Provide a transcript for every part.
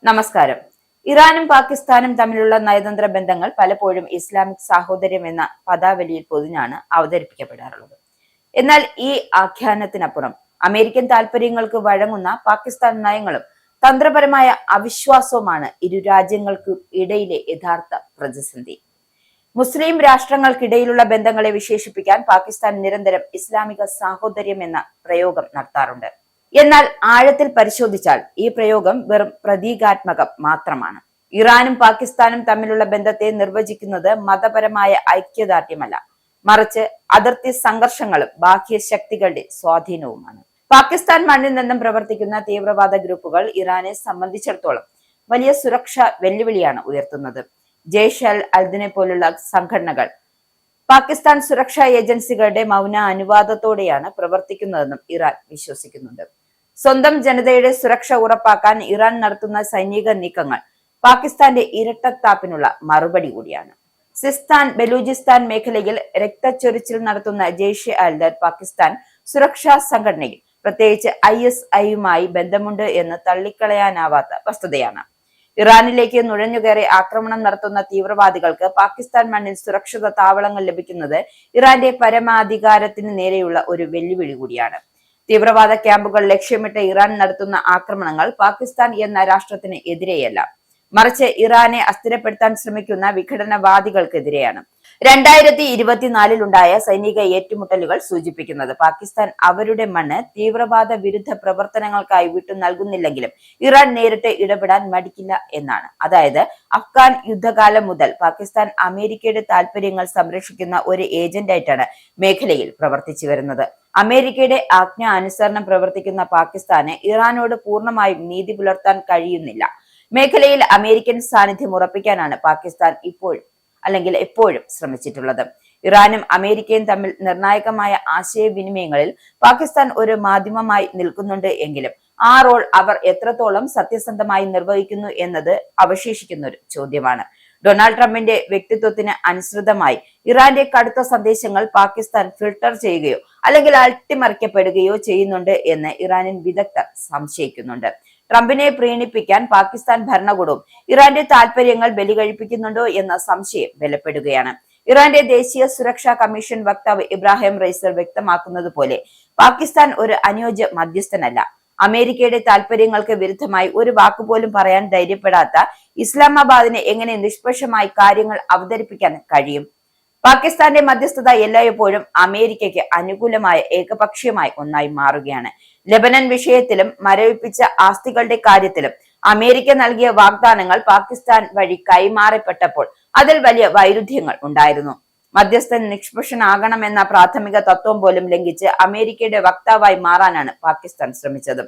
നമസ്കാരം. ഇറാനും പാകിസ്ഥാനും തമ്മിലുള്ള നയതന്ത്ര ബന്ധങ്ങൾ പലപ്പോഴും ഇസ്ലാമിക് സാഹോദര്യം എന്ന പദാവലിയിൽ പൊതിഞ്ഞാണ് അവതരിപ്പിക്കപ്പെടാറുള്ളത്. എന്നാൽ ഈ ആഖ്യാനത്തിനപ്പുറം അമേരിക്കൻ താൽപര്യങ്ങൾക്ക് വഴങ്ങുന്ന പാകിസ്ഥാൻ നയങ്ങളും തന്ത്രപരമായ അവിശ്വാസവുമാണ് ഇരു രാജ്യങ്ങൾക്കും ഇടയിലെ യഥാർത്ഥ പ്രതിസന്ധി. മുസ്ലിം രാഷ്ട്രങ്ങൾക്കിടയിലുള്ള ബന്ധങ്ങളെ വിശേഷിപ്പിക്കാൻ പാകിസ്ഥാൻ നിരന്തരം ഇസ്ലാമിക സാഹോദര്യം എന്ന പ്രയോഗം നടത്താറുണ്ട്. എന്നാൽ ആഴത്തിൽ പരിശോധിച്ചാൽ ഈ പ്രയോഗം വെറും പ്രതീകാത്മകം മാത്രമാണ്. ഇറാനും പാകിസ്ഥാനും തമ്മിലുള്ള ബന്ധത്തെ നിർവചിക്കുന്നത് മതപരമായ ഐക്യദാർഢ്യമല്ല, മറിച്ച് അതിർത്തി സംഘർഷങ്ങളും ബാഹ്യ ശക്തികളുടെ സ്വാധീനവുമാണ്. പാകിസ്ഥാൻ മണ്ണിൽ നിന്നും പ്രവർത്തിക്കുന്ന തീവ്രവാദ ഗ്രൂപ്പുകൾ ഇറാനെ സംബന്ധിച്ചിടത്തോളം വലിയ സുരക്ഷാ വെല്ലുവിളിയാണ് ഉയർത്തുന്നത്. ജെയ്ഷ് അൽ അദ്ദിനെ പോലുള്ള സംഘടനകൾ പാകിസ്ഥാൻ സുരക്ഷാ ഏജൻസികളുടെ മൗന അനുവാദത്തോടെയാണ് പ്രവർത്തിക്കുന്നതെന്നും ഇറാൻ വിശ്വസിക്കുന്നുണ്ട്. സ്വന്തം ജനതയുടെ സുരക്ഷ ഉറപ്പാക്കാൻ ഇറാൻ നടത്തുന്ന സൈനിക നീക്കങ്ങൾ പാകിസ്ഥാന്റെ ഇരട്ടത്താപ്പിനുള്ള മറുപടി കൂടിയാണ്. സിസ്താൻ, ബലൂചിസ്ഥാൻ മേഖലയിൽ രക്തച്ചൊരിച്ചിൽ നടത്തുന്ന ജെയ്ഷെ അൽ-അദ് പാകിസ്ഥാൻ സുരക്ഷാ സംഘടനയിൽ പ്രത്യേകിച്ച് ISIയുമായി ബന്ധമുണ്ട് എന്ന് തള്ളിക്കളയാനാവാത്ത വസ്തുതയാണ്. ഇറാനിലേക്ക് നുഴഞ്ഞുകയറി ആക്രമണം നടത്തുന്ന തീവ്രവാദികൾക്ക് പാകിസ്ഥാൻ മണ്ണിൽ സുരക്ഷിത താവളങ്ങൾ ലഭിക്കുന്നത് ഇറാന്റെ പരമാധികാരത്തിന് നേരെയുള്ള ഒരു വെല്ലുവിളി കൂടിയാണ്. തീവ്രവാദ ക്യാമ്പുകൾ ലക്ഷ്യമിട്ട് ഇറാൻ നടത്തുന്ന ആക്രമണങ്ങൾ പാകിസ്ഥാൻ എന്ന രാഷ്ട്രത്തിന് എതിരെയല്ല, മറിച്ച് ഇറാനെ അസ്ഥിരപ്പെടുത്താൻ ശ്രമിക്കുന്ന വിഘടനവാദികൾക്കെതിരെയാണ്. 2024 സൈനിക ഏറ്റുമുട്ടലുകൾ സൂചിപ്പിക്കുന്നത് പാകിസ്ഥാൻ അവരുടെ മണ്ണ് തീവ്രവാദ വിരുദ്ധ പ്രവർത്തനങ്ങൾക്കായി വിട്ടു നൽകുന്നില്ലെങ്കിലും ഇറാൻ നേരിട്ട് ഇടപെടാൻ മടിക്കില്ല എന്നാണ്. അതായത് അഫ്ഗാൻ യുദ്ധകാലം മുതൽ പാകിസ്ഥാൻ അമേരിക്കയുടെ താൽപര്യങ്ങൾ സംരക്ഷിക്കുന്ന ഒരു ഏജന്റായിട്ടാണ് മേഖലയിൽ പ്രവർത്തിച്ചു വരുന്നത്. അമേരിക്കയുടെ ആജ്ഞ അനുസരണം പ്രവർത്തിക്കുന്ന പാകിസ്ഥാന് ഇറാനോട് പൂർണ്ണമായും നീതി പുലർത്താൻ കഴിയുന്നില്ല. മേഖലയിൽ അമേരിക്കൻ സാന്നിധ്യം ഉറപ്പിക്കാനാണ് പാകിസ്ഥാൻ എപ്പോഴും ശ്രമിച്ചിട്ടുള്ളത്. ഇറാനും അമേരിക്കയും തമ്മിൽ നിർണായകമായ ആശയവിനിമയങ്ങളിൽ പാകിസ്ഥാൻ ഒരു മാധ്യമമായി നിൽക്കുന്നുണ്ട് എങ്കിലും ആ റോൾ അവർ എത്രത്തോളം സത്യസന്ധമായി നിർവഹിക്കുന്നു എന്നത് അവശേഷിക്കുന്ന ഒരു ചോദ്യമാണ്. ഡൊണാൾഡ് ട്രംപിന്റെ വ്യക്തിത്വത്തിന് അനുസൃതമായി ഇറാന്റെ കടുത്ത സന്ദേശങ്ങൾ പാകിസ്ഥാൻ ഫിൽട്ടർ ചെയ്യുകയോ അല്ലെങ്കിൽ അട്ടിമറിക്കപ്പെടുകയോ ചെയ്യുന്നുണ്ട് എന്ന് ഇറാനിയൻ വിദഗ്ധർ സംശയിക്കുന്നുണ്ട്. ട്രംപിനെ പ്രീണിപ്പിക്കാൻ പാകിസ്ഥാൻ ഭരണകൂടവും ഇറാന്റെ താൽപര്യങ്ങൾ ബലികഴിപ്പിക്കുന്നുണ്ടോ എന്ന സംശയം ബലപ്പെടുകയാണ്. ഇറാന്റെ ദേശീയ സുരക്ഷാ കമ്മീഷൻ വക്താവ് ഇബ്രാഹിം റൈസർ വ്യക്തമാക്കുന്നത് പോലെ പാകിസ്ഥാൻ ഒരു അനുയോജ്യ മധ്യസ്ഥനല്ല. അമേരിക്കയുടെ താൽപര്യങ്ങൾക്ക് വിരുദ്ധമായി ഒരു വാക്കുപോലും പറയാൻ ധൈര്യപ്പെടാത്ത ഇസ്ലാമാബാദിന് എങ്ങനെ നിഷ്പക്ഷമായി കാര്യങ്ങൾ അവതരിപ്പിക്കാൻ കഴിയും? പാകിസ്ഥാന്റെ മധ്യസ്ഥത എല്ലായ്പ്പോഴും അമേരിക്കയ്ക്ക് അനുകൂലമായ ഏകപക്ഷീയമായ ഒന്നായി മാറുകയാണ്. ലെബനൻ വിഷയത്തിലും മരവിപ്പിച്ച ആസ്തികളുടെ കാര്യത്തിലും അമേരിക്ക നൽകിയ വാഗ്ദാനങ്ങൾ പാകിസ്ഥാൻ വഴി കൈമാറപ്പെട്ടപ്പോൾ അതിൽ വലിയ വൈരുദ്ധ്യങ്ങൾ ഉണ്ടായിരുന്നു. മധ്യസ്ഥൻ നിഷ്പക്ഷനാകണമെന്ന പ്രാഥമിക തത്വം പോലും ലംഘിച്ച് അമേരിക്കയുടെ വക്താവായി മാറാനാണ് പാകിസ്ഥാൻ ശ്രമിച്ചത്.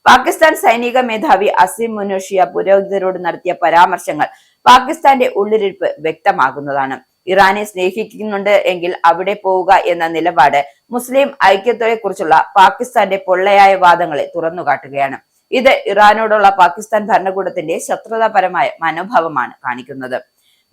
പാകിസ്ഥാൻ സൈനിക മേധാവി അസീം മുനഷിയ പുരോഹിതരോട് നടത്തിയ പരാമർശങ്ങൾ പാകിസ്ഥാന്റെ ഉള്ളിരിപ്പ് വ്യക്തമാകുന്നതാണ്. ഇറാനെ സ്നേഹിക്കുന്നുണ്ട് എങ്കിൽ അവിടെ പോവുക എന്ന നിലപാട് മുസ്ലിം ഐക്യത്തെക്കുറിച്ചുള്ള പാകിസ്ഥാന്റെ പൊള്ളയായ വാദങ്ങളെ തുറന്നുകാട്ടുകയാണ്. ഇത് ഇറാനോടുള്ള പാകിസ്ഥാൻ ഭരണകൂടത്തിന്റെ ശത്രുതാപരമായ മനോഭാവമാണ് കാണിക്കുന്നത്.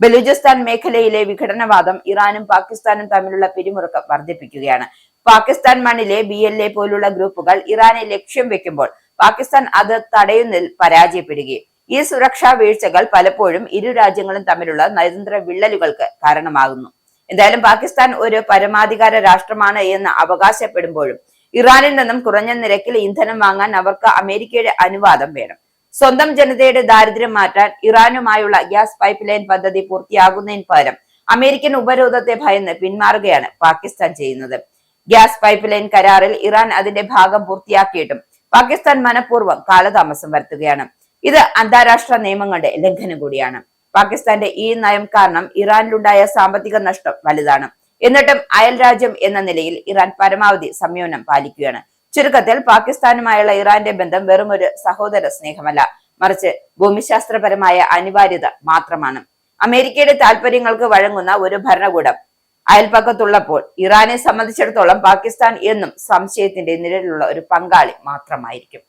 ബലൂചിസ്ഥാൻ മേഖലയിലെ വിഘടനവാദം ഇറാനും പാകിസ്ഥാനും തമ്മിലുള്ള പിരിമുറുക്കം വർദ്ധിപ്പിക്കുകയാണ്. പാകിസ്ഥാൻ മണ്ണിലെ BLA പോലുള്ള ഗ്രൂപ്പുകൾ ഇറാനെ ലക്ഷ്യം വെക്കുമ്പോൾ പാകിസ്ഥാൻ അത് തടയുന്നതിൽ പരാജയപ്പെടുകയും ഈ സുരക്ഷാ വീഴ്ചകൾ പലപ്പോഴും ഇരു രാജ്യങ്ങളും തമ്മിലുള്ള നയതന്ത്ര വിള്ളലുകൾക്ക് കാരണമാകുന്നു. എന്തായാലും പാകിസ്ഥാൻ ഒരു പരമാധികാര രാഷ്ട്രമാണ് എന്ന് അവകാശപ്പെടുമ്പോഴും ഇറാനിൽ നിന്നും കുറഞ്ഞ നിരക്കിൽ ഇന്ധനം വാങ്ങാൻ അവർക്ക് അമേരിക്കയുടെ അനുവാദം വേണം. സ്വന്തം ജനതയുടെ ദാരിദ്ര്യം മാറ്റാൻ ഇറാനുമായുള്ള ഗ്യാസ് പൈപ്പ് ലൈൻ പദ്ധതി പൂർത്തിയാകുന്നതിന് പകരം അമേരിക്കൻ ഉപരോധത്തെ ഭയന്ന് പിന്മാറുകയാണ് പാകിസ്ഥാൻ ചെയ്യുന്നത്. ഗ്യാസ് പൈപ്പ് ലൈൻ കരാറിൽ ഇറാൻ അതിന്റെ ഭാഗം പൂർത്തിയാക്കിയിട്ടും പാകിസ്ഥാൻ മനഃപൂർവ്വം കാലതാമസം വരുത്തുകയാണ്. ഇത് അന്താരാഷ്ട്ര നിയമങ്ങളുടെ ലംഘനം കൂടിയാണ്. പാകിസ്ഥാന്റെ ഈ നയം കാരണം ഇറാനിലുണ്ടായ സാമ്പത്തിക നഷ്ടം വലുതാണ്. എന്നിട്ടും അയൽ രാജ്യം എന്ന നിലയിൽ ഇറാൻ പരമാവധി സംയമനം പാലിക്കുകയാണ്. ചുരുക്കത്തിൽ പാകിസ്ഥാനുമായുള്ള ഇറാന്റെ ബന്ധം വെറും ഒരു സഹോദര സ്നേഹമല്ല, മറിച്ച് ഭൂമിശാസ്ത്രപരമായ അനിവാര്യത മാത്രമാണ്. അമേരിക്കയുടെ താൽപര്യങ്ങൾക്ക് വഴങ്ങുന്ന ഒരു ഭരണകൂടം അയൽപക്കത്തുള്ളപ്പോൾ ഇറാനെ സംബന്ധിച്ചിടത്തോളം പാകിസ്ഥാൻ എന്നും സംശയത്തിന്റെ നിഴലിലുള്ള ഒരു പങ്കാളി മാത്രമായിരിക്കും.